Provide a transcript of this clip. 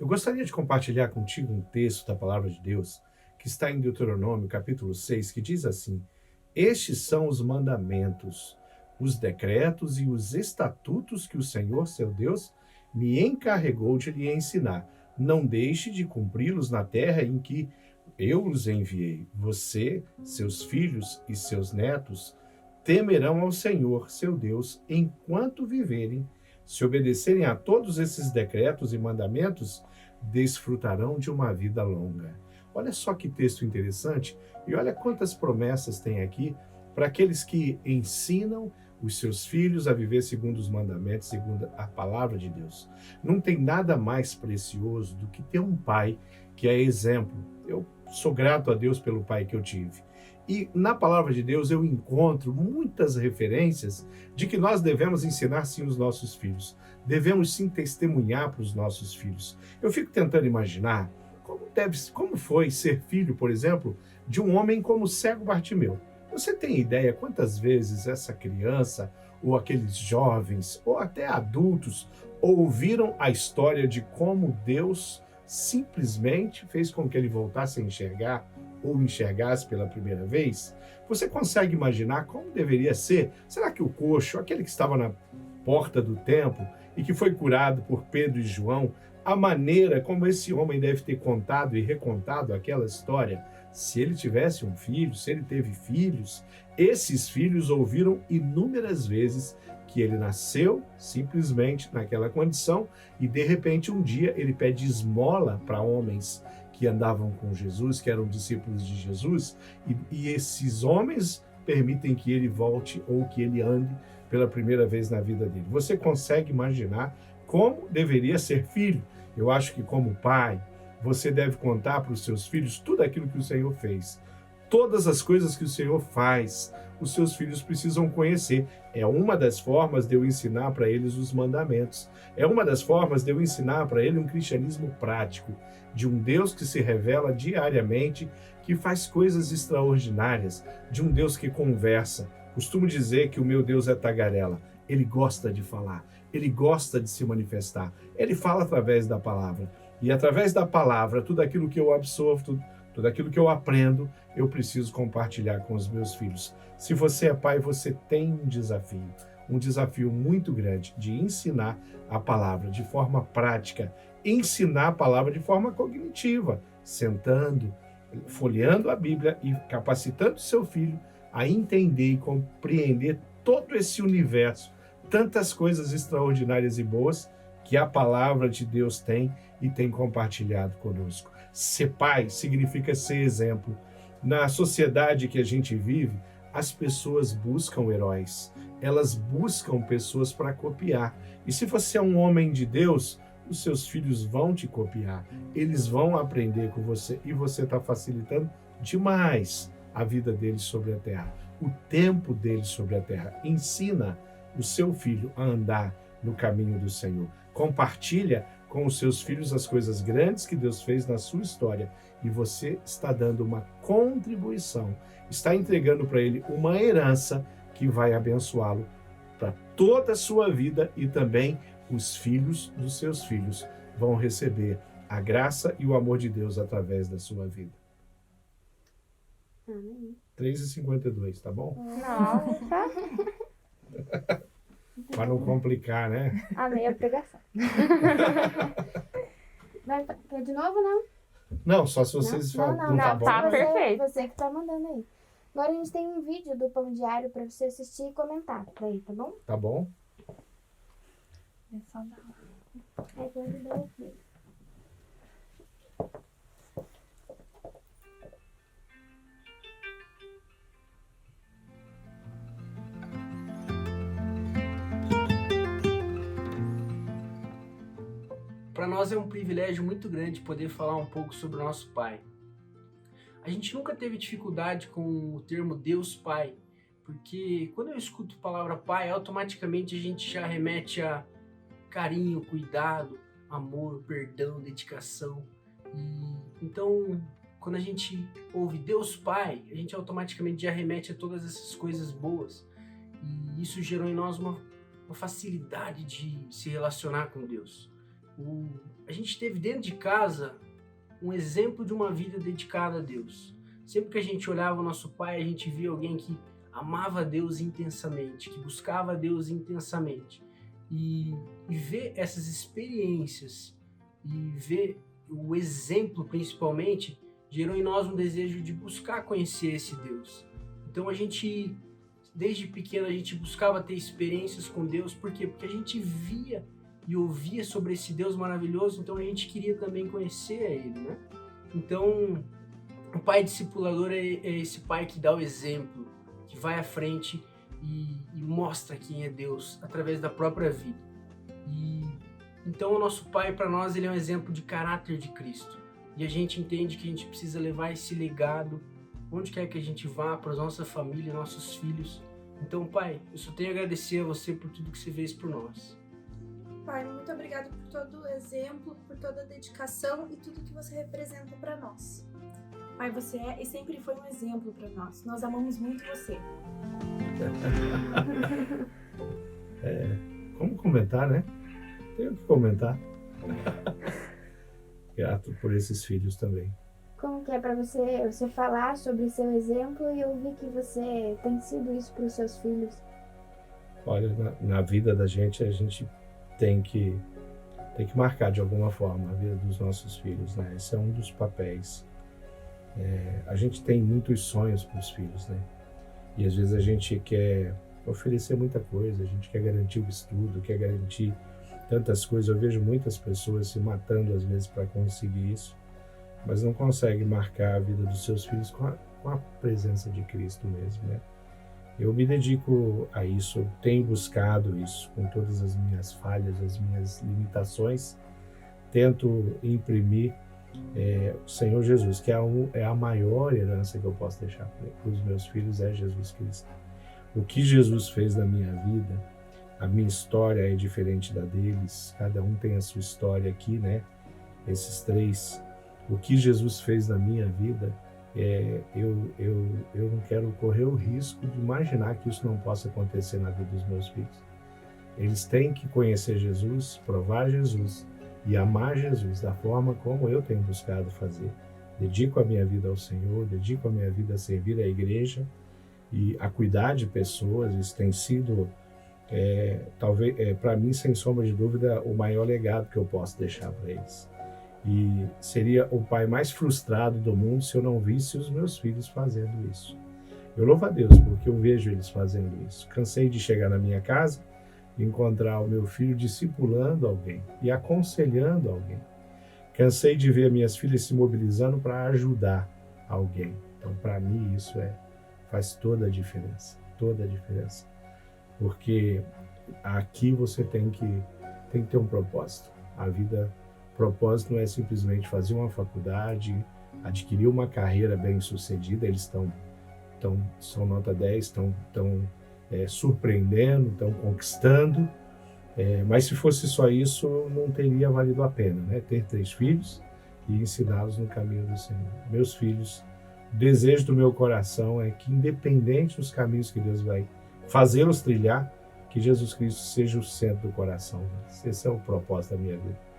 Eu gostaria de compartilhar contigo um texto da Palavra de Deus que está em Deuteronômio, capítulo 6, que diz assim: Estes são os mandamentos, os decretos e os estatutos que o Senhor, seu Deus, me encarregou de lhe ensinar. Não deixe de cumpri-los na terra em que eu os enviei. Você, seus filhos e seus netos temerão ao Senhor, seu Deus, enquanto viverem. Se obedecerem a todos esses decretos e mandamentos, desfrutarão de uma vida longa. Olha só que texto interessante e olha quantas promessas tem aqui para aqueles que ensinam os seus filhos a viver segundo os mandamentos, segundo a palavra de Deus. Não tem nada mais precioso do que ter um pai que é exemplo. Eu sou grato a Deus pelo pai que eu tive. E na palavra de Deus eu encontro muitas referências de que nós devemos ensinar sim os nossos filhos. Devemos sim testemunhar para os nossos filhos. Eu fico tentando imaginar como foi ser filho, por exemplo, de um homem como o cego Bartimeu. Você tem ideia quantas vezes essa criança, ou aqueles jovens, ou até adultos, ouviram a história de como Deus simplesmente fez com que ele voltasse a enxergar, ou enxergasse pela primeira vez? Você consegue imaginar como deveria ser? Será que o coxo, aquele que estava na porta do templo e que foi curado por Pedro e João, a maneira como esse homem deve ter contado e recontado aquela história, se ele tivesse um filho, se ele teve filhos, esses filhos ouviram inúmeras vezes que ele nasceu simplesmente naquela condição e de repente um dia ele pede esmola para homens que andavam com Jesus, que eram discípulos de Jesus, e esses homens permitem que ele volte ou que ele ande pela primeira vez na vida dele. Você consegue imaginar como deveria ser filho? Eu acho que como pai, você deve contar para os seus filhos tudo aquilo que o Senhor fez. Todas as coisas que o Senhor faz, os seus filhos precisam conhecer. É uma das formas de eu ensinar para eles os mandamentos. É uma das formas de eu ensinar para ele um cristianismo prático, de um Deus que se revela diariamente, que faz coisas extraordinárias, de um Deus que conversa. Costumo dizer que o meu Deus é tagarela. Ele gosta de falar, ele gosta de se manifestar. Ele fala através da palavra. E através da palavra, tudo aquilo que eu absorvo, tudo aquilo que eu aprendo, eu preciso compartilhar com os meus filhos. Se você é pai, você tem um desafio muito grande de ensinar a palavra de forma prática, ensinar a palavra de forma cognitiva, sentando, folheando a Bíblia e capacitando seu filho a entender e compreender todo esse universo, tantas coisas extraordinárias e boas que a palavra de Deus tem e tem compartilhado conosco. Ser pai significa ser exemplo. Na sociedade que a gente vive, as pessoas buscam heróis, elas buscam pessoas para copiar. E se você é um homem de Deus, os seus filhos vão te copiar, eles vão aprender com você e você está facilitando demais a vida deles sobre a terra, o tempo deles sobre a terra. Ensina o seu filho a andar no caminho do Senhor. Compartilha com os seus filhos as coisas grandes que Deus fez na sua história e você está dando uma contribuição, está entregando para ele uma herança que vai abençoá-lo para toda a sua vida e também os filhos dos seus filhos vão receber a graça e o amor de Deus através da sua vida. 3h52, tá bom? Nossa. Para não complicar, né? Amei a pregação. Vai de novo, não? Não, só se vocês falam. Não, Tá bom? tá perfeito. Você que tá mandando aí. Agora a gente tem um vídeo do Pão Diário pra você assistir e comentar daí, tá bom? Tá bom? É só dar Aí pode dar o play. Para nós é um privilégio muito grande poder falar um pouco sobre o nosso Pai. A gente nunca teve dificuldade com o termo Deus Pai, porque quando eu escuto a palavra Pai, automaticamente a gente já remete a carinho, cuidado, amor, perdão, dedicação. Então, quando a gente ouve Deus Pai, a gente automaticamente já remete a todas essas coisas boas. E isso gerou em nós uma facilidade de se relacionar com Deus. A a gente teve dentro de casa um exemplo de uma vida dedicada a Deus. Sempre que a gente olhava o nosso pai, a gente via alguém que amava Deus intensamente, que buscava Deus intensamente. E ver essas experiências e ver o exemplo, principalmente, gerou em nós um desejo de buscar conhecer esse Deus. Então a gente, desde pequeno, a gente buscava ter experiências com Deus. Por quê? Porque a gente via e ouvia sobre esse Deus maravilhoso, então a gente queria também conhecer a Ele, né? Então, o pai discipulador é esse pai que dá o exemplo, que vai à frente e mostra quem é Deus através da própria vida. E então o nosso pai, para nós, ele é um exemplo de caráter de Cristo. E a gente entende que a gente precisa levar esse legado onde quer que a gente vá, para a nossa família, nossos filhos. Então, pai, eu só tenho a agradecer a você por tudo que você fez por nós. Pai, muito obrigado por todo o exemplo, por toda a dedicação e tudo que você representa para nós. Pai, você é e sempre foi um exemplo para nós. Nós amamos muito você. Como comentar, né? Tenho que comentar. Grato por esses filhos também. Como que é para você falar sobre seu exemplo e ouvir que você tem sido isso para os seus filhos? Olha, na vida da gente, a gente tem que marcar de alguma forma a vida dos nossos filhos, né? Esse é um dos papéis. A gente tem muitos sonhos para os filhos, né? E às vezes a gente quer oferecer muita coisa, a gente quer garantir o estudo, quer garantir tantas coisas. Eu vejo muitas pessoas se matando às vezes para conseguir isso, mas não conseguem marcar a vida dos seus filhos com a presença de Cristo mesmo, né? Eu me dedico a isso, eu tenho buscado isso com todas as minhas falhas, as minhas limitações. Tento imprimir o Senhor Jesus, que é a maior herança que eu posso deixar para os meus filhos, é Jesus Cristo. O que Jesus fez na minha vida, a minha história é diferente da deles, cada um tem a sua história aqui, né? Esses três. O que Jesus fez na minha vida, eu não quero correr o risco de imaginar que isso não possa acontecer na vida dos meus filhos. Eles têm que conhecer Jesus, provar Jesus e amar Jesus da forma como eu tenho buscado fazer. Dedico a minha vida ao Senhor, dedico a minha vida a servir a igreja e a cuidar de pessoas. Isso tem sido, talvez, para mim, sem sombra de dúvida, o maior legado que eu posso deixar para eles. E seria o pai mais frustrado do mundo se eu não visse os meus filhos fazendo isso. Eu louvo a Deus porque eu vejo eles fazendo isso. Cansei de chegar na minha casa e encontrar o meu filho discipulando alguém e aconselhando alguém. Cansei de ver minhas filhas se mobilizando para ajudar alguém. Então, para mim, isso faz toda a diferença. Toda a diferença. Porque aqui você tem que ter um propósito. Propósito não é simplesmente fazer uma faculdade, adquirir uma carreira bem-sucedida. Eles são nota 10, estão surpreendendo, estão conquistando. Mas se fosse só isso, não teria valido a pena, né? Ter 3 filhos e ensiná-los no caminho do Senhor. Meus filhos, o desejo do meu coração é que, independente dos caminhos que Deus vai fazê-los trilhar, que Jesus Cristo seja o centro do coração deles. Esse é o propósito da minha vida.